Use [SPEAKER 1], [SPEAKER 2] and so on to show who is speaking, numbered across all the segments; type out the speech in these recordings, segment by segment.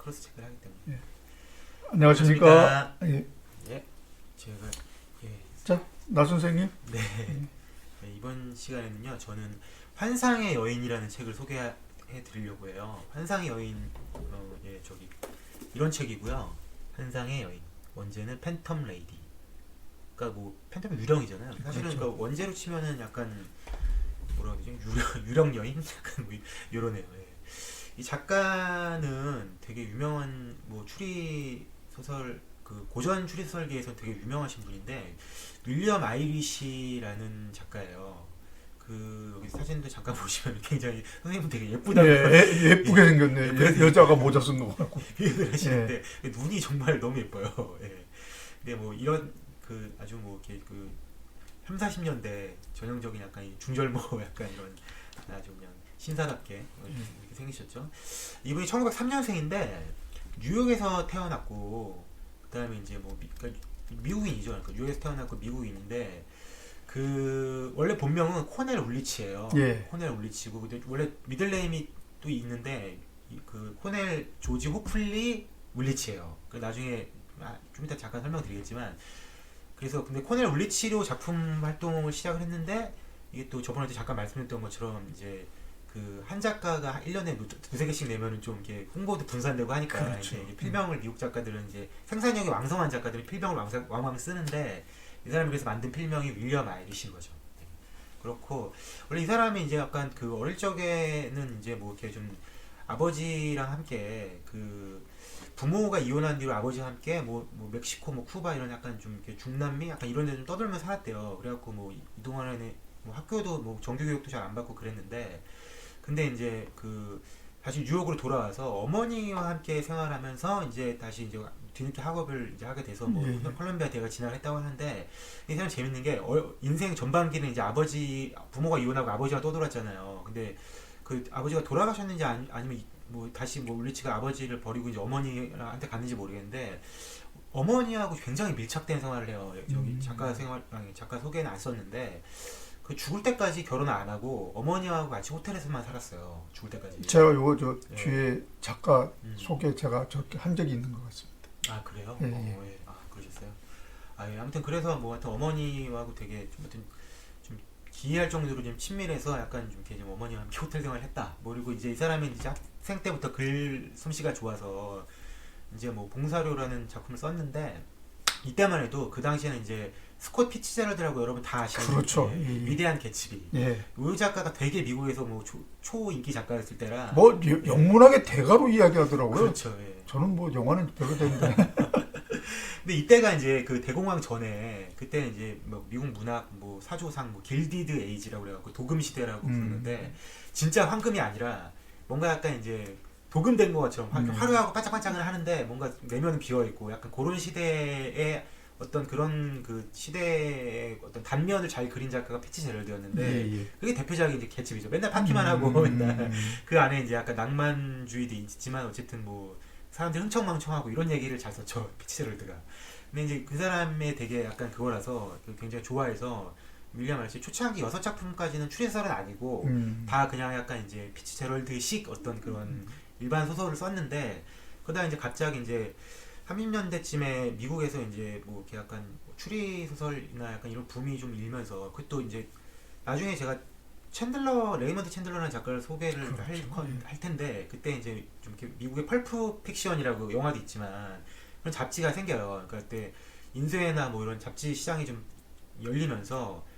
[SPEAKER 1] 크로스 체크를 하기 때문에.
[SPEAKER 2] 예. 안녕하십니까? 예.
[SPEAKER 1] 예, 제가 예,
[SPEAKER 2] 자, 나 선생님.
[SPEAKER 1] 네. 네, 이번 시간에는요, 저는 환상의 여인이라는 책을 소개해 드리려고 해요. 환상의 여인, 예, 저기 이런 책이고요. 환상의 여인. 원제는 팬텀 레이디. 그러니까 뭐 팬텀이 유령이잖아요. 사실은
[SPEAKER 2] 그렇죠.
[SPEAKER 1] 그러니까 원제로 치면은 약간 뭐라 그러지? 유령 여인? 약간 뭐 이러네요. 예. 이 작가는 되게 유명한 뭐 추리 소설 그 고전 추리 소설계에서 되게 유명하신 분인데 윌리엄 아이리시라는 작가예요. 그 여기 사진도 잠깐 보시면 굉장히 선생님 되게 예쁘다고
[SPEAKER 2] 예쁘게 생겼네.
[SPEAKER 1] 예쁘게
[SPEAKER 2] 여자가 모자 쓴 거 같고.
[SPEAKER 1] 표현을 하시는데 눈이 정말 너무 예뻐요. 예. 근데 뭐 이런 그 아주 뭐 이렇게 그 3, 40년대 전형적인 약간 이 중절모 약간 이런 아주 그냥 신사답게 이렇게 생기셨죠. 이분이 1903년생인데 뉴욕에서 태어났고 그다음에 이제 뭐 그러니까 미국인이죠. 그러니까 뉴욕에서 태어났고 미국인인데 그 원래 본명은 코넬 울리치예요.
[SPEAKER 2] 예.
[SPEAKER 1] 코넬 울리치고 근데 원래 미들네임이 또 있는데 그 코넬 조지 호플리 울리치예요. 그 나중에 좀 이따 잠깐 설명드리겠지만 그래서 근데 코넬 울리치로 작품 활동을 시작을 했는데 이게 또 저번에도 잠깐 말씀드렸던 것처럼 이제 그 한 작가가 1년에 두세 개씩 내면은 좀 이렇게 홍보도 분산되고 하니까
[SPEAKER 2] 그렇죠.
[SPEAKER 1] 이제 필명을 미국 작가들은 이제 생산력이 왕성한 작가들이 필명을 왕왕 쓰는데 이 사람이 그래서 만든 필명이 윌리엄 아이리시인 거죠. 네. 그렇고 원래 이 사람이 이제 약간 그 어릴 적에는 이제 뭐 이렇게 좀 아버지랑 함께 그 부모가 이혼한 뒤로 아버지와 함께 뭐 멕시코 뭐 쿠바 이런 약간 좀 이렇게 중남미 약간 이런 데 좀 떠들면서 살았대요. 그래갖고 뭐 이동안에 뭐 학교도 뭐 정규 교육도 잘 안 받고 그랬는데 근데 이제 그 다시 뉴욕으로 돌아와서 어머니와 함께 생활하면서 이제 다시 이제 뒤늦게 학업을 이제 하게 돼서 뭐 콜롬비아 대학을 진학을 했다고 하는데 이 사람 재밌는 게 인생 전반기는 이제 아버지 부모가 이혼하고 아버지가 떠돌았잖아요. 근데 그 아버지가 돌아가셨는지 아니면 뭐 다시 뭐 울리치가 아버지를 버리고 이제 어머니한테 갔는지 모르겠는데 어머니하고 굉장히 밀착된 생활을 해요. 여기 작가 소개는 안 썼는데 그 죽을 때까지 결혼을 안 하고 어머니하고 같이 호텔에서만 살았어요. 죽을 때까지.
[SPEAKER 2] 제가 요거 저
[SPEAKER 1] 예.
[SPEAKER 2] 뒤에 작가 소개 제가 저렇게 한 적이 있는 것 같습니다.
[SPEAKER 1] 아 그래요?
[SPEAKER 2] 예,
[SPEAKER 1] 예. 아 그러셨어요? 아 예. 아무튼 그래서 뭐 하여튼 어머니하고 되게 좀 기이할 정도로 좀 친밀해서 약간 좀 이렇게 좀 어머니와 함께 호텔 생활을 했다. 뭐 그리고 이제 이 사람이 이제 학생 때부터 글 솜씨가 좋아서 이제 뭐 봉사료라는 작품을 썼는데 이때만 해도 그 당시에는 이제 스콧 피츠제럴드라고 여러분 다 아시는
[SPEAKER 2] 그렇죠.
[SPEAKER 1] 위대한 개츠비.
[SPEAKER 2] 예.
[SPEAKER 1] 이 작가가 되게 미국에서 뭐 초인기 작가였을 때라.
[SPEAKER 2] 뭐 영문학의 대가로 이야기하더라고요.
[SPEAKER 1] 그렇죠. 예.
[SPEAKER 2] 저는 뭐 영화는 별로 되는데.
[SPEAKER 1] 근데 이때가 이제 그 대공황 전에 그때는 이제 뭐 미국 문학 뭐 사조상 뭐 길디드 에이지라고 그래갖고 도금 시대라고 부르는데 진짜 황금이 아니라 뭔가 약간 이제 도금된 것처럼 화려하고 반짝반짝을 하는데 뭔가 내면은 비어 있고 약간 그런 시대의 어떤 그런 그 시대의 어떤 단면을 잘 그린 작가가 피치 제럴드였는데 그게 대표작이 이제 개츠비죠. 맨날 파티만 하고 맨날 그 안에 이제 약간 낭만주의도 있지만 어쨌든 뭐 사람들이 흥청망청하고 이런 얘기를 잘 썼죠. 피치 제럴드가. 근데 이제 그 사람의 되게 약간 그거라서 굉장히 좋아해서 윌리엄 아이리시 초창기 6작품까지는 추리소설은 아니고 다 그냥 약간 이제 피치 제럴드식 어떤 그런 일반 소설을 썼는데 그러다 이제 갑자기 이제 30년대쯤에 미국에서 이제 뭐 이렇게 약간 추리 소설이나 약간 이런 붐이 좀 일면서 그것도 이제 나중에 제가 레이먼드 챈들러라는 작가를 소개를 할 텐데 그때 이제 좀 이렇게 미국의 펄프 픽션이라고 영화도 있지만 그런 잡지가 생겨요. 그러니까 그때 인쇄나 뭐 이런 잡지 시장이 좀 열리면서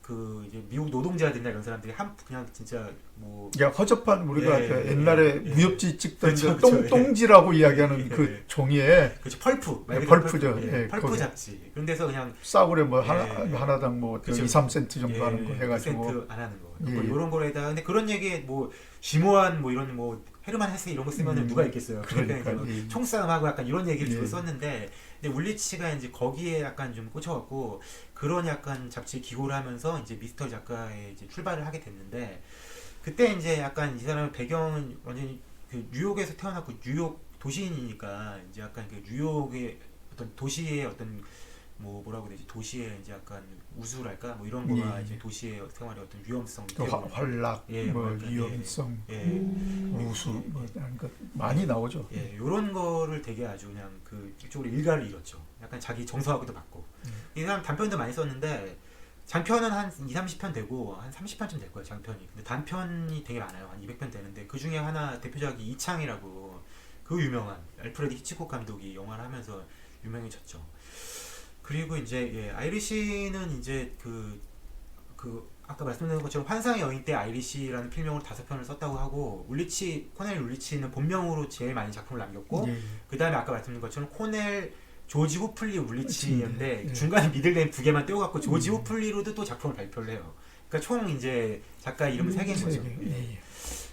[SPEAKER 1] 그 이제 미국 노동자들이나 이런 사람들이 그냥 진짜 뭐
[SPEAKER 2] 야 허접한 우리가 옛날에 무협지 찍던
[SPEAKER 1] 그렇죠,
[SPEAKER 2] 똥지라고 이야기하는 그 종이에
[SPEAKER 1] 그렇죠. 펄프
[SPEAKER 2] 펄프죠.
[SPEAKER 1] 펄프 잡지. 그런 데서 그냥
[SPEAKER 2] 싸구려 뭐 하나당 뭐
[SPEAKER 1] 그렇죠.
[SPEAKER 2] 2, 3센트 정도 하는 거 해가지고
[SPEAKER 1] 센트 안 하는 거. 뭐 이런 거에다가 근데 그런 얘기에 뭐 심오한 뭐 이런 뭐 헤르만 헤세 이런 거 쓰면은 누가 있겠어요. 그러니까 이제 총싸움하고 약간 이런 얘기를 주로 썼는데 근데 울리치가 이제 거기에 약간 좀 꽂혀갖고 그런 약간 잡지 기고를 하면서 이제 미스터 작가의 이제 출발을 하게 됐는데 그때 이제 약간 이 사람의 배경은 완전히 그 뉴욕에서 태어났고 뉴욕 도시인이니까 이제 약간 그 뉴욕의 어떤 도시의 어떤 뭐라고 해야 되지 도시의 이제 약간 우수랄까 뭐 이런 거나
[SPEAKER 2] 예.
[SPEAKER 1] 이제 도시의 생활의 어떤 위험성
[SPEAKER 2] 또 활락,
[SPEAKER 1] 예,
[SPEAKER 2] 뭐
[SPEAKER 1] 뭐랄까,
[SPEAKER 2] 위험성,
[SPEAKER 1] 예,
[SPEAKER 2] 우수, 뭐 이런 것 많이 나오죠.
[SPEAKER 1] 예, 요런 거를 되게 아주 그냥 그 이쪽으로 일가를 잃었죠. 약간 자기 정서하고도 맞고. 이 사람 단편도 많이 썼는데 장편은 한 2, 30편 되고 한 30편쯤 될 거예요, 장편이. 근데 단편이 되게 많아요. 한 200편 되는데 그 중에 하나 대표작이 이창이라고 그 유명한 알프레드 히치콕 감독이 영화를 하면서 유명해졌죠. 그리고 이제 예, 아이리시는 이제 그 아까 말씀드린 것처럼 환상의 여인 때 아이리시라는 필명으로 5편을 썼다고 하고 코넬 울리치는 본명으로 제일 많이 작품을 남겼고
[SPEAKER 2] 예.
[SPEAKER 1] 그 다음에 아까 말씀드린 것처럼 코넬 조지 후플리 울리치인데
[SPEAKER 2] 예.
[SPEAKER 1] 중간에 미들네임 2개만 떼어갖고 조지 후플리로도 또 작품을 발표를 해요. 그러니까 총 이제 작가 이름은 3개인 거죠.
[SPEAKER 2] 예.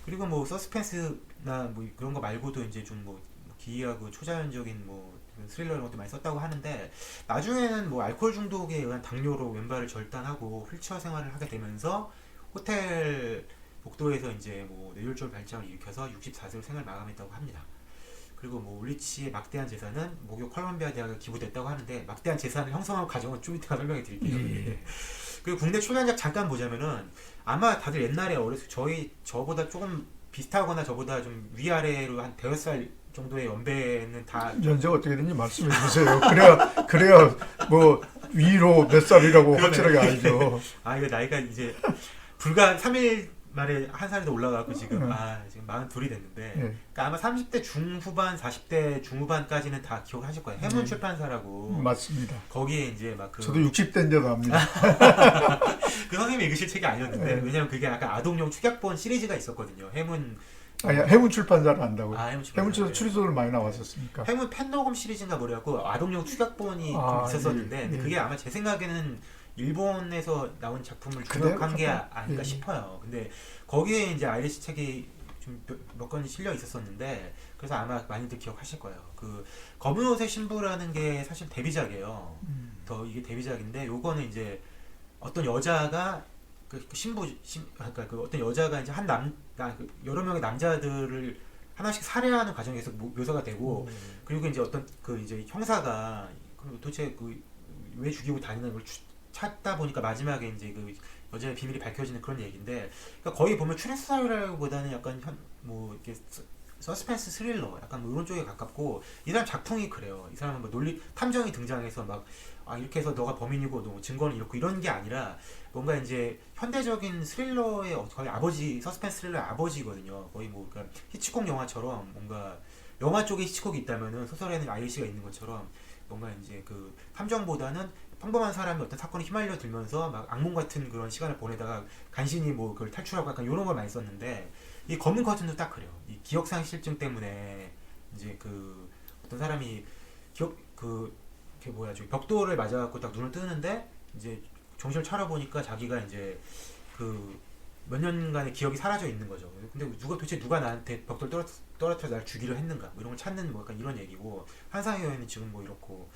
[SPEAKER 1] 그리고 뭐 서스펜스나 뭐 그런 거 말고도 이제 좀 뭐 기이하고 초자연적인 뭐 스릴러 이런 것도 많이 썼다고 하는데 나중에는 뭐 알코올 중독에 의한 당뇨로 왼발을 절단하고 휠체어 생활을 하게 되면서 호텔 복도에서 이제 뭐 뇌졸중 발작을 일으켜서 64세로 생을 마감했다고 합니다. 그리고 뭐 울리치의 막대한 재산은 모교 컬럼비아 대학에 기부됐다고 하는데 막대한 재산을 형성한 과정은 좀 이따가 설명해 드릴게요.
[SPEAKER 2] 예.
[SPEAKER 1] 그리고 국내 출간작 잠깐 보자면은 아마 다들 옛날에 어렸을 저보다 조금 비슷하거나 저보다 좀 위아래로 한 대여섯 살 정도의 연배는 다
[SPEAKER 2] 연세가 어떻게 되는지 말씀해 주세요. 그래야 뭐 위로 몇 살이라고 확실하게 알죠.
[SPEAKER 1] 아 이거 나이가 이제 불과 3일 만에 한 살이 더 올라가고 지금 지금 42이 됐는데
[SPEAKER 2] 예.
[SPEAKER 1] 그러니까 아마 30대 중후반 40대 중후반까지는 다 기억하실 거예요. 해문 출판사라고
[SPEAKER 2] 맞습니다.
[SPEAKER 1] 거기에 이제 막
[SPEAKER 2] 저도 60대인데도 압니다.
[SPEAKER 1] 그 선생님이 읽으실 책이 아니었는데
[SPEAKER 2] 네.
[SPEAKER 1] 왜냐면 그게 약간 아동용 축약본 시리즈가 있었거든요. 해문
[SPEAKER 2] 해문 출판사를 안다고요.
[SPEAKER 1] 해문
[SPEAKER 2] 해문 출판사
[SPEAKER 1] 네.
[SPEAKER 2] 추리소설 많이 나왔었으니까.
[SPEAKER 1] 해문 펜녹음 시리즈인가 뭐래갖고 아동용 축약본이 좀 있었었는데
[SPEAKER 2] 예.
[SPEAKER 1] 근데 그게 아마 제 생각에는 일본에서 나온 작품을 중역한 게 아닐까 싶어요. 근데 거기에 이제 아이리시 책이 좀 몇 권이 실려 있었었는데 그래서 아마 많이들 기억하실 거예요. 그 검은 옷의 신부라는 게 사실 데뷔작이에요. 더 이게 데뷔작인데 요거는 이제 어떤 여자가 그 그러니까 그 어떤 여자가 이제 여러 명의 남자들을 하나씩 살해하는 과정에서 묘사가 되고 그리고 이제 어떤 그 이제 형사가 그럼 도대체 그 왜 죽이고 다니는 걸 찾다 보니까 마지막에 이제 그 여자의 비밀이 밝혀지는 그런 얘기인데 그러니까 거의 보면 추리스타일보다는 약간 뭐 이렇게 서스펜스 스릴러 약간 뭐 이런 쪽에 가깝고 이 사람 작품이 그래요. 이 사람은 뭐 논리 탐정이 등장해서 막 이렇게 해서 너가 범인이고 너 증거는 이렇고 이런 게 아니라 뭔가 이제 현대적인 스릴러의 거의 아버지 서스펜스 스릴러의 아버지거든요. 거의 뭐 그러니까 히치콕 영화처럼 뭔가 영화 쪽에 히치콕이 있다면은 소설에는 아이리시가 있는 것처럼 뭔가 이제 그 탐정보다는 평범한 사람이 어떤 사건에 휘말려 들면서 막 악몽 같은 그런 시간을 보내다가 간신히 뭐 그걸 탈출하고 약간 이런 걸 많이 썼는데 이 검은 커튼도 딱 그래요. 이 기억상실증 때문에 이제 그 어떤 사람이 그게 뭐야 저기 벽돌을 맞아갖고 딱 눈을 뜨는데 이제 정신을 차려보니까 자기가 이제 그 몇 년간의 기억이 사라져 있는 거죠. 근데 도대체 누가 나한테 벽돌 떨어뜨려 날 죽이려 했는가? 뭐 이런 걸 찾는 뭐 약간 이런 얘기고 환상의 여인은 지금 뭐 이렇고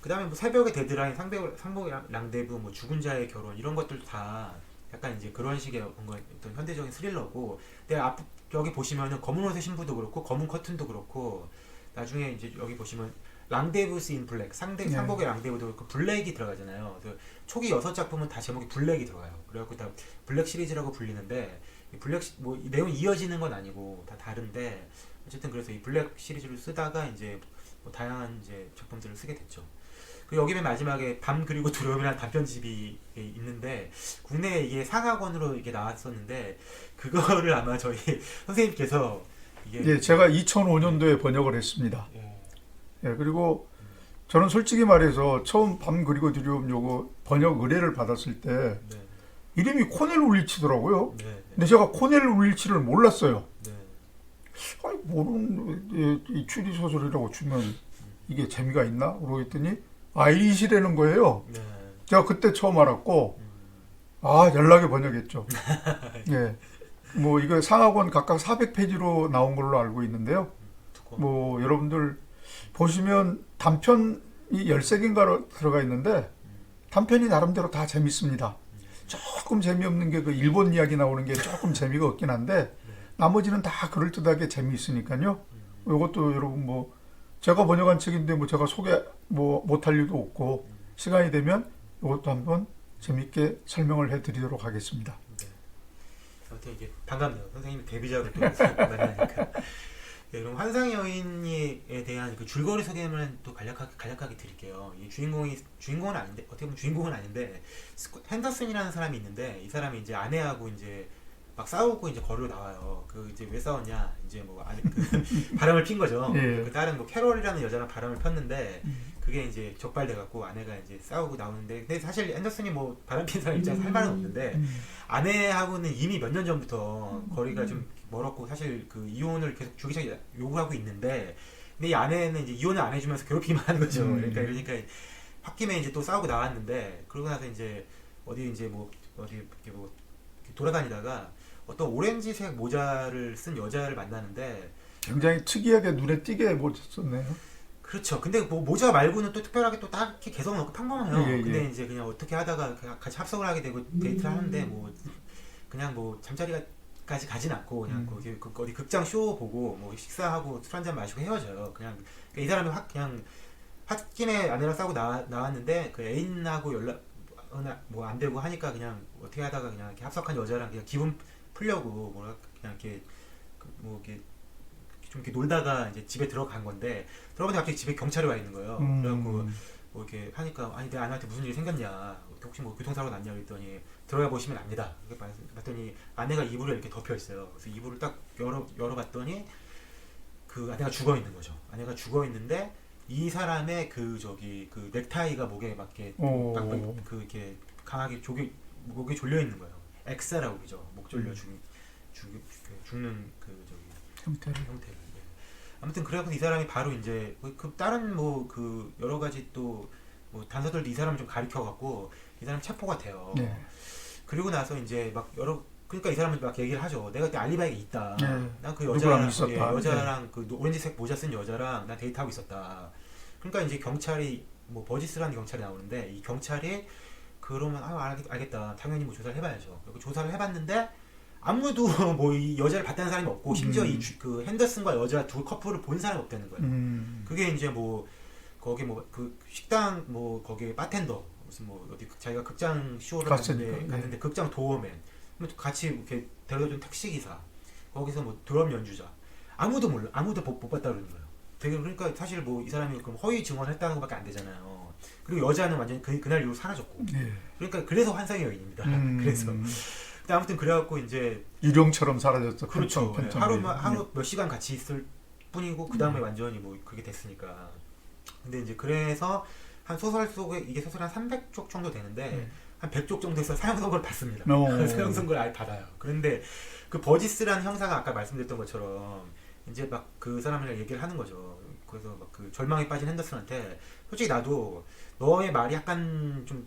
[SPEAKER 1] 그 다음에 뭐 새벽의 데드라인, 상복의 랑데부, 뭐 죽은 자의 결혼 이런 것들도 다 약간 이제 그런 식의 뭔가 어떤 현대적인 스릴러고 근데 여기 보시면은 검은 옷의 신부도 그렇고 검은 커튼도 그렇고 나중에 이제 여기 보시면 랑데부스 인 블랙 상복의 랑데부도 그렇고 블랙이 들어가잖아요. 그래서 초기 6작품은 다 제목이 블랙이 들어가요. 그래갖고 다 블랙 시리즈라고 불리는데 블랙 뭐 내용이 이어지는 건 아니고 다 다른데 어쨌든 그래서 이 블랙 시리즈를 쓰다가 이제 뭐 다양한 이제 작품들을 쓰게 됐죠. 그리고 여기 맨 마지막에 밤 그리고 두려움이라는 단편집이 있는데 국내에 이게 상하권으로 이게 나왔었는데 그거를 아마 저희 선생님께서
[SPEAKER 2] 예, 제가 2005년도에 번역을 했습니다. 예, 그리고 저는 솔직히 말해서 처음 밤 그리고 두려움 요거 번역 의뢰를 받았을 때 이름이 코넬 울리치더라고요. 근데 제가 코넬 울리치를 몰랐어요. 아니, 모르는 이 추리 소설이라고 주면 이게 재미가 있나? 그러고 했더니 아이리시라는 거예요. 제가 그때 처음 알았고 연락에 번역했죠. 예. 뭐 이거 상하권 각각 400페이지로 나온 걸로 알고 있는데요. 뭐 여러분들 보시면 단편이 13개인가 들어가 있는데 단편이 나름대로 다 재밌습니다. 조금 재미없는 게 그 일본 이야기 나오는 게 조금 재미가 없긴 한데 나머지는 다 그럴듯하게 재미있으니까요. 이것도 여러분 뭐 제가 번역한 책인데 뭐 제가 소개 뭐 못할 일도 없고 시간이 되면 이것도 한번 재밌게 설명을 해드리도록 하겠습니다.
[SPEAKER 1] 네. 아무튼 이게 반갑네요. 선생님이 데뷔작을 또 만나니까. 네, 그럼 환상의 여인에 대한 그 줄거리 소개만 또 간략하게 드릴게요. 이 주인공은 아닌데, 어떻게 보면 주인공은 아닌데, 핸더슨이라는 사람이 있는데, 이 사람이 이제 아내하고 이제 막 싸우고 이제 거리로 나와요. 그 이제 왜 싸웠냐? 이제 뭐 바람을 핀 거죠.
[SPEAKER 2] 예.
[SPEAKER 1] 그 다른 뭐 캐롤이라는 여자랑 바람을 폈는데, 그게 이제 적발돼 갖고 아내가 이제 싸우고 나오는데, 근데 사실 앤더슨이 뭐 바람 핀 사람 입장에서 할 말은 없는데, 아내하고는 이미 몇 년 전부터 거리가 좀 멀었고, 사실 그 이혼을 계속 주기적으로 요구하고 있는데, 근데 이 아내는 이제 이혼을 안 해주면서 괴롭히기만 하는 거죠. 그러니까 홧김에 이제 또 싸우고 나왔는데, 그러고 나서 이제 어디 이렇게 뭐 돌아다니다가 어떤 오렌지색 모자를 쓴 여자를 만나는데,
[SPEAKER 2] 굉장히 특이하게 눈에 띄게 모셨었네요.
[SPEAKER 1] 그렇죠. 근데 뭐 모자 말고는 또 특별하게 또 딱히 개성은 없고 평범해요.
[SPEAKER 2] 예, 예.
[SPEAKER 1] 근데 이제 그냥 어떻게 하다가 같이 합석을 하게 되고 데이트를 하는데 뭐 그냥 뭐 잠자리까지 가진 않고 그냥 거기 어디 극장 쇼 보고 뭐 식사하고 술 한잔 마시고 헤어져요. 그냥 이 사람이 그냥 홧김에 아내랑 싸우고 나왔는데 그 애인하고 연락 뭐 안 되고 하니까 그냥 어떻게 하다가 그냥 이렇게 합석한 여자랑 그냥 기분 풀려고 뭐라 그냥 이렇게 뭐 이렇게 좀 이렇게 놀다가 이제 집에 들어간 건데, 들어가는데 갑자기 집에 경찰이 와 있는 거예요. 그래갖고 뭐 이렇게 하니까, 아니 내 아내한테 무슨 일이 생겼냐, 혹시 뭐 교통사고 났냐 그랬더니 들어가 보시면 압니다. 이렇게 봤더니 아내가 이불을 이렇게 덮여 있어요. 그래서 이불을 딱 열어봤더니 그 아내가 죽어 있는 거죠. 아내가 죽어 있는데 이 사람의 그 넥타이가 목에 맞게 그 이렇게 강하게 목에 졸려 있는 거예요. X라고 그러죠. 목 졸려 죽는 형태를. 예. 아무튼 그래갖고 이 사람이 바로 이제 그 다른 뭐 그 여러 가지 또 뭐 단서들도 이 사람을 좀 가리켜갖고 이 사람 체포가 돼요.
[SPEAKER 2] 네.
[SPEAKER 1] 그리고 나서 이제 막 그러니까 이 사람은 막 얘기를 하죠. 내가 그때 알리바이가 있다.
[SPEAKER 2] 네.
[SPEAKER 1] 난 그
[SPEAKER 2] 누구랑
[SPEAKER 1] 여자랑
[SPEAKER 2] 있었다.
[SPEAKER 1] 여자랑 그 오렌지색 모자 쓴 여자랑 난 데이트하고 있었다. 그러니까 이제 경찰이 뭐 버지스라는 경찰이 나오는데, 이 경찰이 그러면 알겠다. 당연히 뭐 조사를 해봐야죠. 그리고 조사를 해봤는데 아무도 뭐 이 여자를 봤다는 사람이 없고, 심지어 그 핸더슨과 여자 두 커플을 본 사람이 없다는 거예요. 그게 이제 뭐 거기 뭐 그 식당 뭐 거기 바텐더 무슨 뭐 어디 자기가 극장 쇼를 갔는데 극장 도어맨 같이 이렇게 데려다준 택시 기사, 거기서 뭐 드럼 연주자, 아무도 몰라, 아무도 못 봤다 그러는 거예요. 되게 그러니까 사실 뭐 이 사람이 그럼 허위 증언했다는 것밖에 안 되잖아요. 그리고 여자는 완전히 그날 이후로 사라졌고. 그러니까 그래서 환상의 여인입니다. 그래서. 근데 아무튼 그래갖고 이제
[SPEAKER 2] 유령처럼 사라졌죠.
[SPEAKER 1] 그렇죠. 하루 몇 시간 같이 있을 뿐이고 그 다음에 완전히 뭐 그렇게 됐으니까. 근데 이제 그래서 한 소설 속에 이게 소설 한 300쪽 정도 되는데 한 100쪽 정도에서 사형 선고를 받습니다. 사형 선고를 아예 받아요. 그런데 그 버지스라는 형사가 아까 말씀드렸던 것처럼 이제 막 그 사람이랑 얘기를 하는 거죠. 그래서 막 그 절망에 빠진 핸더슨한테, 솔직히 나도 너의 말이 약간 좀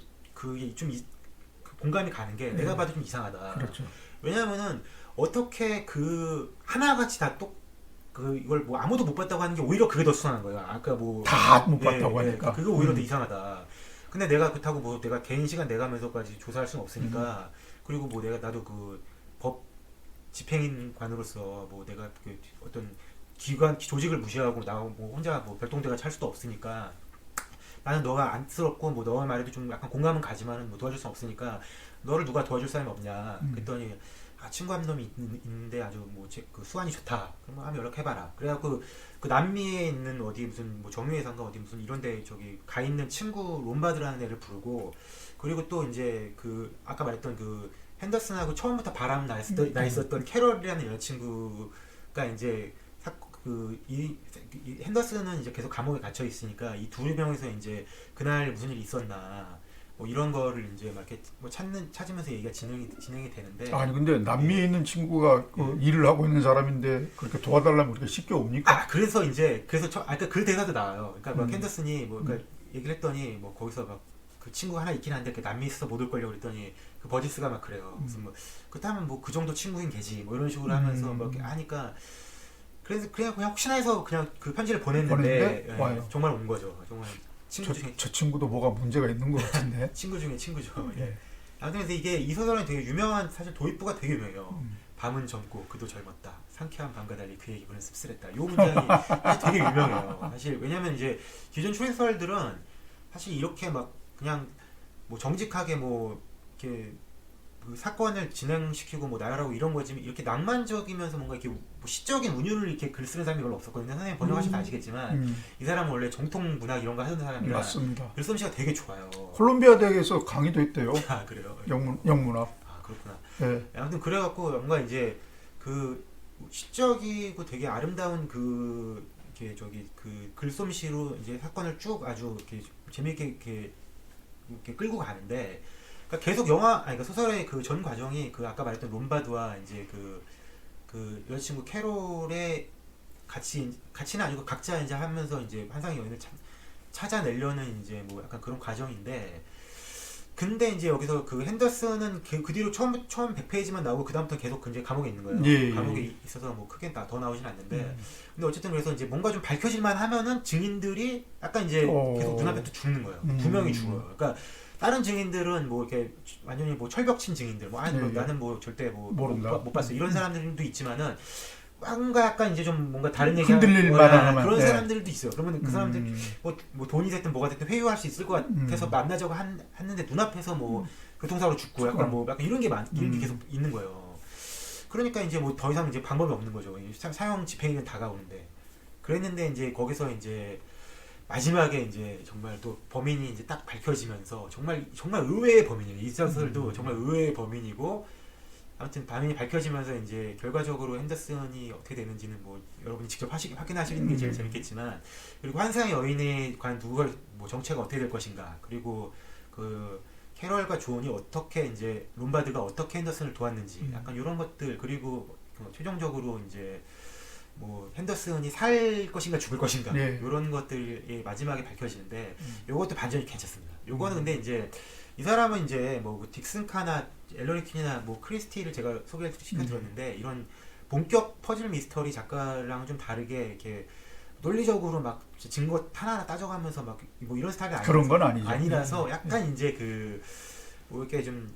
[SPEAKER 1] 공감이 가는 게 내가 봐도 좀 이상하다.
[SPEAKER 2] 그렇죠.
[SPEAKER 1] 왜냐하면은 어떻게 그 하나같이 다 이걸 뭐 아무도 못 봤다고 하는 게 오히려 그게 더 수상한 거예요. 아까 뭐
[SPEAKER 2] 다 못 봤다고 하니까
[SPEAKER 1] 그거 오히려 더 이상하다. 근데 내가 그렇다고 뭐 내가 개인 시간 내가면서까지 조사할 수는 없으니까. 그리고 뭐 나도 그 법 집행관으로서 뭐 내가 그 어떤 기관 조직을 무시하고 나 뭐 혼자 뭐 별동대가 찰 수도 없으니까, 나는 너가 안쓰럽고 뭐 너의 말에도 좀 약간 공감은 가지만은 뭐 도와줄 수 없으니까 너를 누가 도와줄 사람이 없냐. 그랬더니 친구 한 놈이 있는데 아주 그 수완이 좋다. 그럼 한번 연락해봐라. 그래갖고 그 남미에 있는 어디 무슨 뭐 정유회사인가 어디 무슨 이런데 가 있는 친구 롬바드라는 애를 부르고, 그리고 또 이제 그 아까 말했던 그 핸더슨하고 처음부터 바람 나 있었던 캐럴이라는 여자친구가 이제 이 핸더슨은 이제 계속 감옥에 갇혀 있으니까 이 두 명이서 이제 그날 무슨 일이 있었나 뭐 이런 거를 이제 막 이렇게 뭐 찾으면서 얘기가 진행이 되는데.
[SPEAKER 2] 아니 근데 남미에 있는 친구가 그 일을 하고 있는 사람인데 그렇게 도와달라면 그렇게 쉽게 옵니까?
[SPEAKER 1] 그래서 그러니까 그 대사도 나와요. 그러니까 막 핸더슨이 뭐 그러니까 얘기를 했더니 뭐 거기서 막 그 친구가 하나 있긴 한데 그 남미에 있어서 못 올 걸요 그랬더니 그 버지스가 막 그래요. 무슨 뭐 그렇다면 뭐 그 정도 친구인 게지 뭐 이런 식으로 하면서 막 이렇게 하니까. 그래서 그냥 혹시나 해서 그냥 그 편지를 보냈는데 정말 온 거죠. 정말 친구 중에
[SPEAKER 2] 저 친구도 뭐가 문제가 있는 것 같은데.
[SPEAKER 1] 친구 중에 친구죠. 아무튼 그래서 이 소설은 되게 유명한, 사실 도입부가 되게 유명해요. 밤은 젊고 그도 젊었다. 상쾌한 밤과 달리 그의 기분은 씁쓸했다. 이 문장이 되게 유명해요. 사실 왜냐면 이제 기존 추리소설들은 사실 이렇게 막 그냥 뭐 정직하게 뭐 이렇게 그 사건을 진행시키고 뭐 나열하고 이런 거지 이렇게 낭만적이면서 뭔가 이렇게 뭐 시적인 운율을 이렇게 글 쓰는 사람이 별로 없었거든요. 선생님 번역하시면 아시겠지만 이 사람은 원래 정통 문학 이런 거 하던 사람이라
[SPEAKER 2] 맞습니다.
[SPEAKER 1] 글솜씨가 되게 좋아요.
[SPEAKER 2] 콜롬비아 대학에서 강의도 했대요.
[SPEAKER 1] 아 그래요?
[SPEAKER 2] 영문학.
[SPEAKER 1] 아 그렇구나.
[SPEAKER 2] 네.
[SPEAKER 1] 아무튼 그래갖고 뭔가 이제 그 시적이고 되게 아름다운 그 이렇게 저기 그 글솜씨로 이제 사건을 쭉 아주 이렇게 재미있게 이렇게 끌고 가는데. 그러니까 계속 그러니까 소설의 그 전 과정이 그 아까 말했던 롬바드와 이제 그 여자친구 캐롤의 같이는 아니고 각자 이제 하면서 이제 환상의 여인을 찾아내려는 이제 뭐 약간 그런 과정인데, 근데 이제 여기서 그 핸더슨은 그 뒤로 처음 100페이지만 나오고 그 다음부터 계속 이제 감옥에 있는 거예요.
[SPEAKER 2] 예.
[SPEAKER 1] 감옥에 있어서 뭐 크게 더 나오진 않는데, 근데 어쨌든 그래서 이제 뭔가 좀 밝혀질만 하면은 증인들이 약간 이제 계속 눈앞에 또 죽는 거예요. 두 명이 죽어요. 그러니까 다른 증인들은 뭐 이렇게 완전히 뭐 철벽친 증인들, 뭐 아니 뭐 나는 뭐 절대 뭐 못 봤어 이런 사람들도 있지만은 뭔가 약간 이제 좀 뭔가 다른 얘기
[SPEAKER 2] 흔들릴 만한
[SPEAKER 1] 그런
[SPEAKER 2] 네.
[SPEAKER 1] 사람들도 있어요. 그러면 그 사람들 뭐 돈이 됐든 뭐가 됐든 회유할 수 있을 것 같아서 만나자고 했는데 눈앞에서 뭐 교통사고로 죽고 약간 뭐 약간 이런 게 계속 있는 거예요. 그러니까 이제 뭐 더 이상 이제 방법이 없는 거죠. 사형 집행일은 다가오는데, 그랬는데 이제 거기서 이제 마지막에 이제 정말 또 범인이 이제 딱 밝혀지면서 정말 의외의 범인이에요. 이 소설도 정말 의외의 범인이고, 아무튼 범인이 밝혀지면서 이제 결과적으로 핸더슨이 어떻게 되는지는 뭐 여러분이 직접 확인하시는 게 제일 재밌겠지만, 그리고 환상의 여인에 관한 누가 뭐 정체가 어떻게 될 것인가, 그리고 그 캐럴과 존이 어떻게 이제 롬바드가 어떻게 핸더슨을 도왔는지 약간 이런 것들, 그리고 최종적으로 이제 뭐 핸더슨이 살 것인가 죽을 것인가 이런 것들이 마지막에 밝혀지는데, 요것도 반전이 괜찮습니다. 요거는 근데 이제 이 사람은 이제 뭐 딕슨 카나 앨러리 퀸이나 뭐 크리스티를 제가 소개를 시켜드렸는데, 이런 본격 퍼즐 미스터리 작가랑은 좀 다르게 이렇게 논리적으로 막 증거 하나하나 따져가면서 막 뭐 이런 스타일이
[SPEAKER 2] 그런 건 아니죠.
[SPEAKER 1] 아니라서 약간 이제 그 뭐 이렇게 좀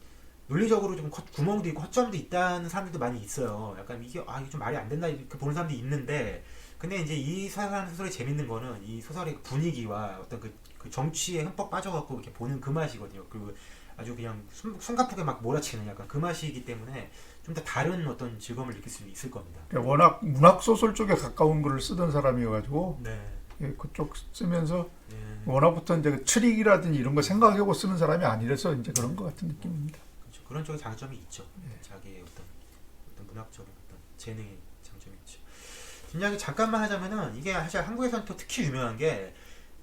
[SPEAKER 1] 논리적으로 좀 구멍도 있고 허점도 있다는 사람들도 많이 있어요. 약간 이게 이게 좀 말이 안 된다 이렇게 보는 사람도 있는데, 근데 이제 이 소설의 재밌는 거는 이 소설의 분위기와 어떤 그 정치에 흠뻑 빠져갖고 이렇게 보는 그 맛이거든요. 그리고 아주 그냥 숨가쁘게 막 몰아치는 약간 그 맛이기 때문에 좀 더 다른 어떤 즐거움을 느낄 수 있을 겁니다.
[SPEAKER 2] 워낙 문학 소설 쪽에 가까운 글을 쓰던 사람이어가지고 그쪽 쓰면서
[SPEAKER 1] 네.
[SPEAKER 2] 워낙부터 이제 그 트릭이라든지 이런 거 생각하고 쓰는 사람이 아니라서 이제 그런 것 같은 느낌입니다.
[SPEAKER 1] 그렇죠. 그런 쪽에 장점이 있죠. 자기의 어떤 문학적인 어떤 재능의 장점이 있죠. 뒷이야기 잠깐만 하자면은, 이게 사실 한국에서는 또 특히 유명한 게,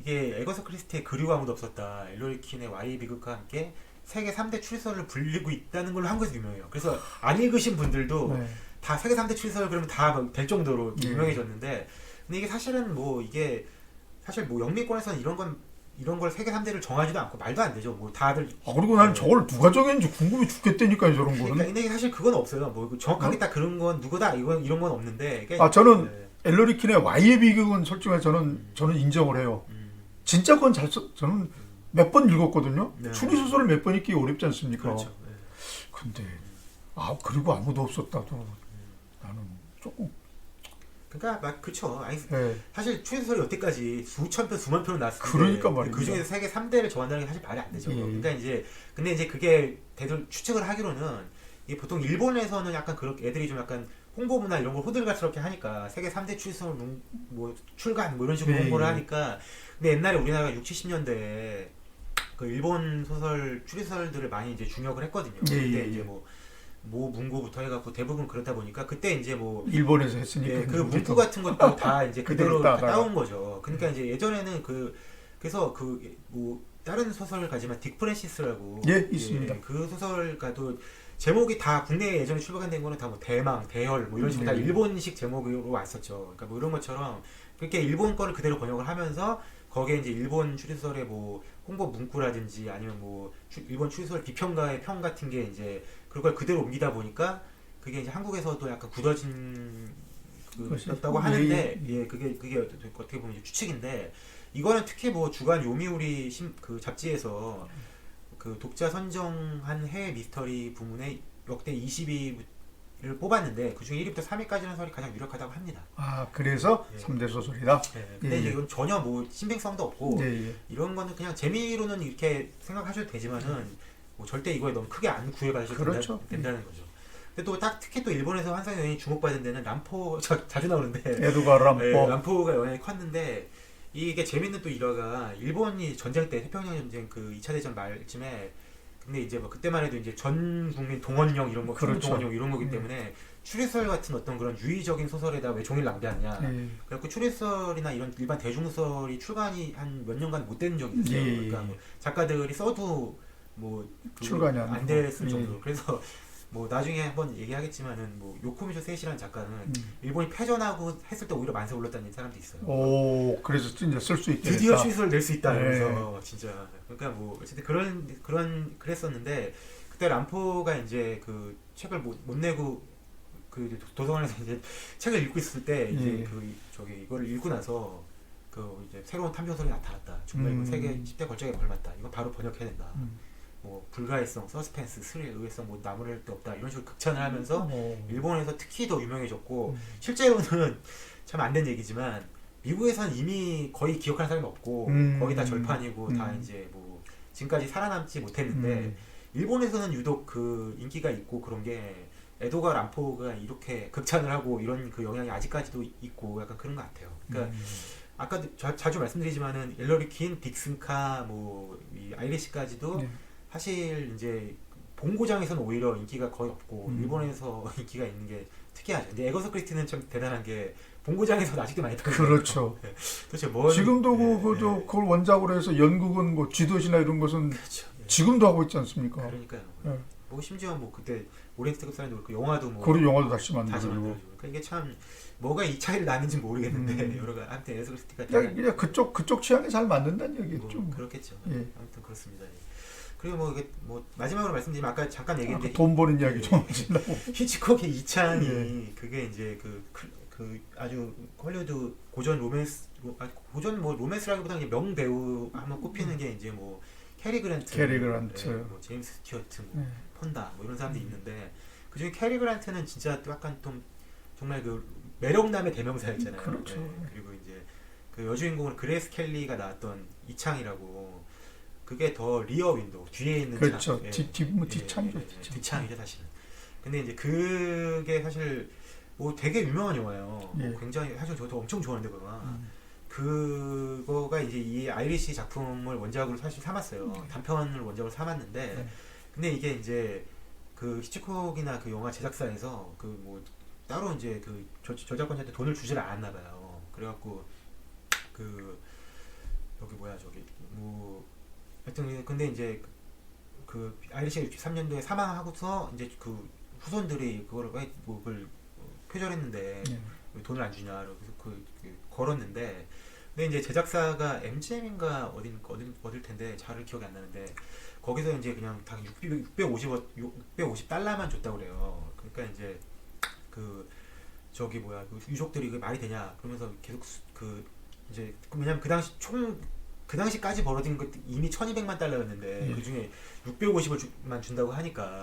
[SPEAKER 1] 이게 에거서 크리스티의 그리워 아무도 없었다, 앨러리 퀸의 Y 비극과 함께 세계 3대 추리소설을 불리고 있다는 걸로 한국에서 유명해요. 그래서 안 읽으신 분들도 다 세계 3대 추리소설 그러면 다 될 정도로 유명해졌는데, 근데 이게 사실은 뭐 이게 사실 뭐 영미권에서는 이런 걸 세계 3대를 정하지도 않고 말도 안 되죠. 뭐 다들
[SPEAKER 2] 그리고 난 저걸 누가 정했는지 궁금해 죽겠다니까요, 저런 거는.
[SPEAKER 1] 그러니까 근데 사실 그건 없어요. 뭐 정확하게 딱 그런 건 누구다 이런 건 없는데.
[SPEAKER 2] 저는 앨러리 퀸의 Y의 비극은 솔직히 저는 인정을 해요. 진짜 그건 저는 몇 번 읽었거든요. 추리 소설을 몇 번 읽기 어렵지 않습니까?
[SPEAKER 1] 그렇죠.
[SPEAKER 2] 근데 그리고 아무도 없었다도 나는 조금.
[SPEAKER 1] 그러니까 막 그쵸. 아니 사실 추리소설이 여태까지 수천 편, 수만 편을 나왔을 텐데,
[SPEAKER 2] 그러니까 말이야.
[SPEAKER 1] 그 중에서 세계 3대를 정한다는 게 사실 말이 안 되죠. 그러니까 근데 이제 그게 대들 추측을 하기로는, 이게 보통 일본에서는 약간 그렇게 애들이 좀 약간 홍보문화 이런 걸 호들갑스럽게 하니까 세계 3대 추리소설 뭐 출간 뭐 이런 식으로 홍보를 하니까. 근데 옛날에 우리나라가 60, 70년대에 그 일본 추리소설들을 많이 이제 중역을 했거든요. 그때 이제 뭐 문고부터 해갖고 대부분 그렇다 보니까 그때 이제 뭐
[SPEAKER 2] 일본에서 했으니까
[SPEAKER 1] 그 문구 같은 것도 다 이제 그대로 따온 거죠. 그러니까 이제 예전에는 그래서 뭐 다른 소설가지만 딕 프랜시스라고
[SPEAKER 2] 있습니다.
[SPEAKER 1] 그 소설가도 제목이 다 국내에 예전에 출간된 거는 다 뭐 대망, 대열 뭐 이런 식으로 다 일본식 제목으로 왔었죠. 그러니까 뭐 이런 것처럼 그렇게 일본 거를 그대로 번역을 하면서 거기에 이제 일본 추리소설의 뭐 홍보 문구라든지 아니면 뭐 일본 추리소설 비평가의 평 같은 게 이제 그걸 그대로 옮기다 보니까 그게 이제 한국에서도 약간 굳어진 그렇다고 하는데, 그게 어떻게 보면 이제 추측인데, 이거는 특히 뭐 주간 요미우리 그 잡지에서 그 독자 선정한 해외 미스터리 부문에 역대 20위 뽑았는데 그 중에 1위부터 3위까지는 소설이 가장 유력하다고 합니다.
[SPEAKER 2] 아, 그래서
[SPEAKER 1] 예.
[SPEAKER 2] 3대 소설이다.
[SPEAKER 1] 근데
[SPEAKER 2] 예,
[SPEAKER 1] 이제
[SPEAKER 2] 예.
[SPEAKER 1] 이건 전혀 뭐 신빙성도 없고
[SPEAKER 2] 예, 예.
[SPEAKER 1] 이런 거는 그냥 재미로는 이렇게 생각하셔도 되지만은 뭐 절대 이거에 너무 크게 안 구애받으셔도
[SPEAKER 2] 그렇죠.
[SPEAKER 1] 된다는 거죠. 근데 또 특히 또 일본에서 환상의 여인이 주목받은 데는 람포 자주 나오는데
[SPEAKER 2] 에드가 람포.
[SPEAKER 1] 네, 람포가 영향이 컸는데 이게 재밌는 또 일화가 일본이 전쟁 때 태평양 전쟁 그 2차 대전 말쯤에 근데 이제 뭐 그때만 해도 이제 전 국민 동원령 이런 거
[SPEAKER 2] 그렇죠.
[SPEAKER 1] 동원령 이런 거기 때문에 추리소설 같은 어떤 그런 유의적인 소설에다 왜 종이를 낭비하냐.
[SPEAKER 2] 예.
[SPEAKER 1] 그래갖고 추리소설이나 이런 일반 대중소설이 출간이 한 몇 년간 못 되는 적이 있어요.
[SPEAKER 2] 예.
[SPEAKER 1] 그러니까 뭐 작가들이 써도 뭐
[SPEAKER 2] 출간이 안
[SPEAKER 1] 안
[SPEAKER 2] 되고.
[SPEAKER 1] 됐을
[SPEAKER 2] 예.
[SPEAKER 1] 정도로. 그래서 뭐 나중에 한번 얘기하겠지만은 뭐 요코미조 세이시라는 작가는 일본이 패전하고 했을 때 오히려 만세 올랐다는 사람도 있어요.
[SPEAKER 2] 오, 그래서 이제 쓸 수 있게
[SPEAKER 1] 드디어
[SPEAKER 2] 됐다.
[SPEAKER 1] 추리소설 낼 수 있다.
[SPEAKER 2] 네.
[SPEAKER 1] 그래서 진짜 그러니까 뭐 어쨌든 그랬었는데 그때 람포가 이제 그 책을 못 내고 그 도서관에서 이제 책을 읽고 있을 때 이제
[SPEAKER 2] 예.
[SPEAKER 1] 그 저기 이거를 읽고 나서 그 이제 새로운 탐정설이 나타났다. 정말 이거 세계 10대 걸작에 걸맞다. 이거 바로 번역해야 된다. 뭐 불가해성, 서스펜스, 스릴, 의외성 뭐 나무랄 데 없다. 이런 식으로 극찬을 하면서 일본에서 특히 더 유명해졌고 실제로는 참 안 된 얘기지만 미국에서는 이미 거의 기억하는 사람이 없고 거의 다 절판이고 다 이제 뭐 지금까지 살아남지 못했는데 일본에서는 유독 그 인기가 있고 그런 게 에도가 람포가 이렇게 극찬을 하고 이런 그 영향이 아직까지도 있고 약간 그런 것 같아요. 그러니까 아까도 자주 말씀드리지만은 앨러리 퀸, 딕슨카, 뭐이 아이리시까지도 사실 이제 본고장에서는 오히려 인기가 거의 없고 일본에서 인기가 있는 게 특이하죠. 근데 에거서 크리스티는 참 대단한 게 본고장에서 아직도 많이 팔려요.
[SPEAKER 2] 그렇죠.
[SPEAKER 1] 네. 도대체 뭐
[SPEAKER 2] 지금도 그걸 원작으로 해서 연극은 뭐 쥐도시나 이런 것은
[SPEAKER 1] 그렇죠.
[SPEAKER 2] 지금도 하고 있지 않습니까?
[SPEAKER 1] 그러니까요.
[SPEAKER 2] 네.
[SPEAKER 1] 뭐 심지어 뭐 그때 오리엔트 급사님도 그렇고 영화도 뭐
[SPEAKER 2] 그리고 영화도 다시
[SPEAKER 1] 다시
[SPEAKER 2] 만들고.
[SPEAKER 1] 만들어지고. 그러니까 이게 참 뭐가 이 차이를 나는지 모르겠는데 여러 가지 아무튼 에거서 크리스티가
[SPEAKER 2] 그냥 그쪽 취향에 잘 맞는다는 얘기겠죠.
[SPEAKER 1] 뭐 그렇겠죠.
[SPEAKER 2] 예.
[SPEAKER 1] 아무튼 그렇습니다. 예. 그리고 뭐 이게 뭐 마지막으로 말씀드리면 아까 잠깐 얘기했는데
[SPEAKER 2] 돈 버는 이야기 좀 하신다고.
[SPEAKER 1] 히치콕의 이창이
[SPEAKER 2] 예.
[SPEAKER 1] 그게 이제 그 아주 헐리우드 고전 로맨스 고전 뭐 로맨스라기보다 그냥 명배우 한번 꼽히는 게 이제 뭐 캐리 그란트, 뭐 제임스 스튜어트, 뭐 폰다 뭐 이런 사람들이 있는데 그중에 캐리 그란트는 진짜 또 약간 좀 정말 그 매력남의 대명사였잖아요.
[SPEAKER 2] 그렇죠.
[SPEAKER 1] 그리고 이제 그 여주인공은 그레이스 켈리가 나왔던 이창이라고 그게 더 리어 윈도우 뒤에 있는
[SPEAKER 2] 그렇죠.
[SPEAKER 1] 창.
[SPEAKER 2] 뒷창이죠.
[SPEAKER 1] 뒷창이죠 사실은. 근데 이제 그게 사실 뭐 되게 유명한 영화예요.
[SPEAKER 2] 예.
[SPEAKER 1] 뭐 굉장히 사실 저도 엄청 좋아하는데 그거가 이제 이 아이리시 작품을 원작으로 사실 삼았어요. 단편을 원작으로 삼았는데 근데 이게 이제 그 히치콕이나 그 영화 제작사에서 그 뭐 따로 이제 그 저작권자한테 돈을 주질 않았나 봐요. 그래갖고 그 여기 뭐야 저기 뭐 하여튼 근데 이제 그 아이리시가 63년도에 사망하고서 이제 그 후손들이 그거를 왜 뭐 그걸 표절했는데 왜 돈을 안 주냐 그래서 그 걸었는데 근데 이제 제작사가 MGM인가 어딜 텐데 잘 기억이 안 나는데 거기서 이제 그냥 다 650달러만 줬다고 그래요. 그러니까 이제 그 저기 뭐야 그 유족들이 그게 말이 되냐 그러면서 계속 그 이제 왜냐면 그 당시까지 벌어진 것 이미 1200만 달러였는데 그 중에 650만 준다고 하니까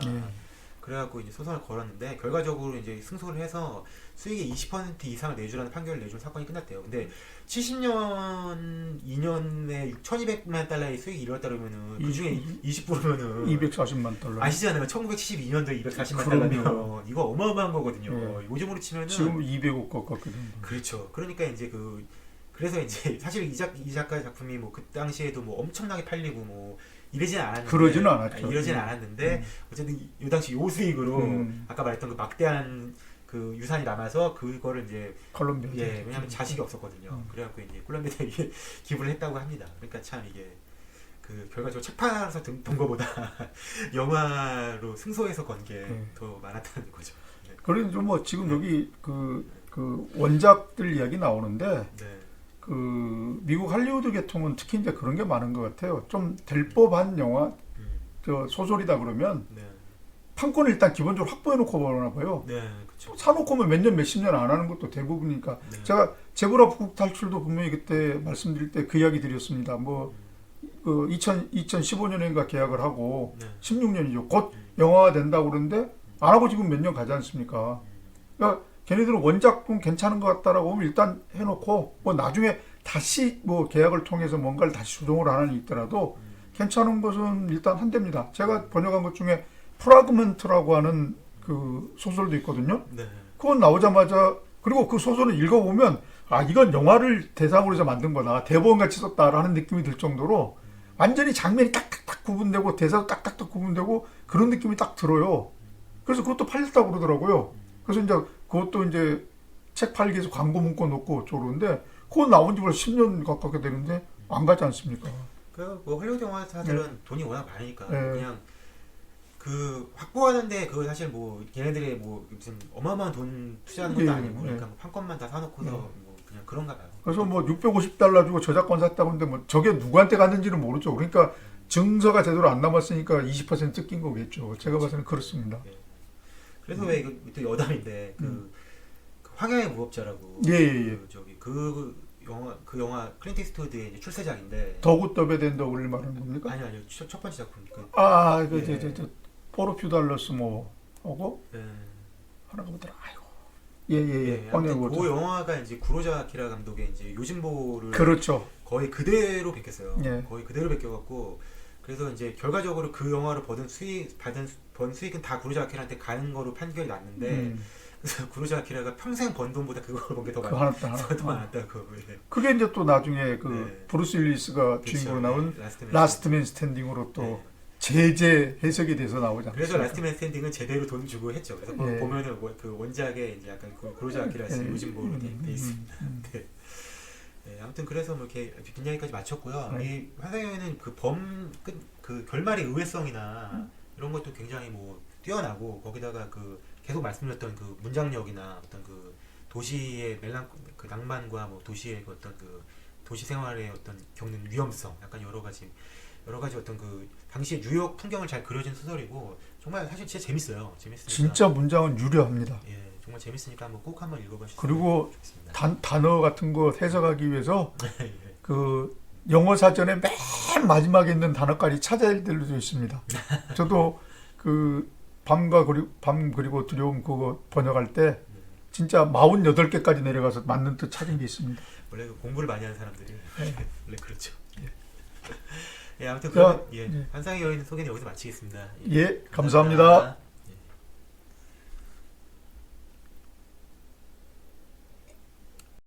[SPEAKER 1] 그래갖고 이제 소송을 걸었는데 결과적으로 이제 승소를 해서 수익의 20% 이상을 내주라는 판결을 내준 사건이 끝났대요. 근데 70년 2년에 6,200만 달러의 수익이 이뤘다 그러면은 그 중에 20%면은
[SPEAKER 2] 240만 달러.
[SPEAKER 1] 아시잖아요. 1972년도에 240만 달러면 이거 어마어마한 거거든요. 요즘으로 치면은
[SPEAKER 2] 지금 200억 가깝게 된다.
[SPEAKER 1] 그렇죠. 그러니까 이제 그래서 이제 사실 이 작가 작품이 뭐 그 당시에도 뭐 엄청나게 팔리고 뭐 이러진 않았는데
[SPEAKER 2] 그러지는 않았죠.
[SPEAKER 1] 이러진 않았는데 어쨌든 이 당시 요 수익으로 아까 말했던 그 막대한 그 유산이 남아서 그거를 이제
[SPEAKER 2] 콜롬비아
[SPEAKER 1] 왜냐면 자식이 없었거든요. 그래갖고 이제 콜롬비아에 기부를 했다고 합니다. 그러니까 참 이게 그 결과적으로 책 팔아서 든 거보다 영화로 승소해서 건 게 더 많았다는 거죠. 네.
[SPEAKER 2] 그래도 뭐 지금 여기 그 원작들 이야기 나오는데 그 미국 할리우드 계통은 특히 이제 그런 게 많은 것 같아요. 좀 될 법한 영화, 저 소설이다 그러면 판권을 일단 기본적으로 확보해놓고 보나 봐요.
[SPEAKER 1] 그렇죠.
[SPEAKER 2] 사놓고 면 몇 년, 몇십 년 안 하는 것도 대부분이니까. 제가 제보라 북극 탈출도 분명히 그때 말씀드릴 때 그 이야기 드렸습니다. 뭐 그 2015년인가 계약을 하고 16년이죠. 곧 영화가 된다고 그러는데 안 하고 지금 몇 년 가지 않습니까? 그러니까 걔네들은 원작품 괜찮은 것 같다라고 하면 일단 해놓고 뭐 나중에 다시 뭐 계약을 통해서 뭔가를 다시 조정을 하는 게 있더라도 괜찮은 것은 일단 한답니다. 제가 번역한 것 중에 프라그먼트라고 하는 그 소설도 있거든요.
[SPEAKER 1] 네.
[SPEAKER 2] 그건 나오자마자 그리고 그 소설을 읽어보면 아 이건 영화를 대상으로 해서 만든 거다. 대본같이 썼다라는 느낌이 들 정도로 완전히 장면이 딱딱딱 구분되고 대사도 딱딱딱 구분되고 그런 느낌이 딱 들어요. 그래서 그것도 팔렸다고 그러더라고요. 그래서 이제 그것도 이제 책 팔기에서 광고 문구 넣고 저러는데 그거 나온 지 벌써 10년 가깝게 되는데 안 가지 않습니까?
[SPEAKER 1] 그뭐 헐리우드 영화사들은 돈이 워낙 많으니까
[SPEAKER 2] 네.
[SPEAKER 1] 그냥 그 확보하는데 그거 사실 뭐 걔네들이 뭐 무슨 어마어마한 돈 투자하는 것도
[SPEAKER 2] 예,
[SPEAKER 1] 아니고
[SPEAKER 2] 예.
[SPEAKER 1] 그러니까 뭐 판권만 다 사놓고서 뭐 그냥 그런가 봐요.
[SPEAKER 2] 그래서 뭐 650달러 주고 저작권 샀다고 하는데 뭐 저게 누구한테 갔는지는 모르죠. 그러니까 증서가 제대로 안 남았으니까 20% 뜯긴 거겠죠. 제가 봐서는 그렇습니다.
[SPEAKER 1] 예. 그래서 왜 또 여담인데 그 황야의 무법자라고
[SPEAKER 2] 예, 예, 예.
[SPEAKER 1] 그 저기 그 영화 클린트 이스트우드의 이제 출세작인데
[SPEAKER 2] 더굿 더베덴더를 말하는 겁니까?
[SPEAKER 1] 아니요 첫 번째 작품 그
[SPEAKER 2] 아, 그,
[SPEAKER 1] 예.
[SPEAKER 2] 포르퓨 달러스 뭐 하고
[SPEAKER 1] 예.
[SPEAKER 2] 하나가 뭐더라. 아이고. 예, 예, 예.
[SPEAKER 1] 예,
[SPEAKER 2] 황야의
[SPEAKER 1] 아무튼 그
[SPEAKER 2] 무법자.
[SPEAKER 1] 영화가 이제 구로자 아키라 감독의 이제 요진보를
[SPEAKER 2] 그렇죠.
[SPEAKER 1] 거의 그대로 베꼈어요.
[SPEAKER 2] 예.
[SPEAKER 1] 거의 그대로 베껴갖고 그래서 이제 결과적으로 그 영화로 번 수익은 다 구로자 아키라한테 가는 거로 판결이 났는데 그래서 구로자 아키라가 평생 번 돈보다 그걸 번 게 더
[SPEAKER 2] 그 하나
[SPEAKER 1] 더 많았다고. 예.
[SPEAKER 2] 그게 이제 또 나중에 그
[SPEAKER 1] 네.
[SPEAKER 2] 브루스 윌리스가
[SPEAKER 1] 그쵸.
[SPEAKER 2] 주인공으로 나온
[SPEAKER 1] 네,
[SPEAKER 2] 라스트맨 스탠딩으로 또
[SPEAKER 1] 네.
[SPEAKER 2] 제재 해석이 돼서 나오지
[SPEAKER 1] 그래서
[SPEAKER 2] 않습니까?
[SPEAKER 1] 라스트맨 스탠딩은 제대로 돈 주고 했죠. 그래서
[SPEAKER 2] 예.
[SPEAKER 1] 보면은 그 원작에 이제 약간 그 구로자 아키라 씨 요진보로 돼 있습니다. 네. 네, 아무튼 그래서 뭐 이렇게 뒷이야기까지 마쳤고요.
[SPEAKER 2] 네.
[SPEAKER 1] 이 환상여인은 그 결말의 의외성이나 이런 것도 굉장히 뭐 뛰어나고 거기다가 그 계속 말씀드렸던 그 문장력이나 어떤 그 도시의 그 낭만과 뭐 도시의 그 어떤 그 도시 생활의 어떤 겪는 위험성, 약간 여러 가지 어떤 그 당시의 뉴욕 풍경을 잘 그려진 소설이고 정말 사실 진짜 재밌어요. 재밌으니까
[SPEAKER 2] 진짜 문장은 유려합니다.
[SPEAKER 1] 예, 정말 재밌으니까 한번 꼭 한번 읽어보시면
[SPEAKER 2] 그리고
[SPEAKER 1] 좋겠습니다.
[SPEAKER 2] 단어 같은 거 해석하기 위해서
[SPEAKER 1] 예.
[SPEAKER 2] 그 영어 사전에 맨 마지막에 있는 단어까지 찾아야 될 때도 있습니다. 저도 그 밤 그리고 두려움 그거 번역할 때 진짜 48개까지 내려가서 맞는 뜻 찾은 게 있습니다.
[SPEAKER 1] 원래 그 공부를 많이 하는 사람들이 원래 그렇죠. 예, 아무튼
[SPEAKER 2] 자,
[SPEAKER 1] 그러면 환상의 여인 소개는 여기서 마치겠습니다.
[SPEAKER 2] 예, 감사합니다.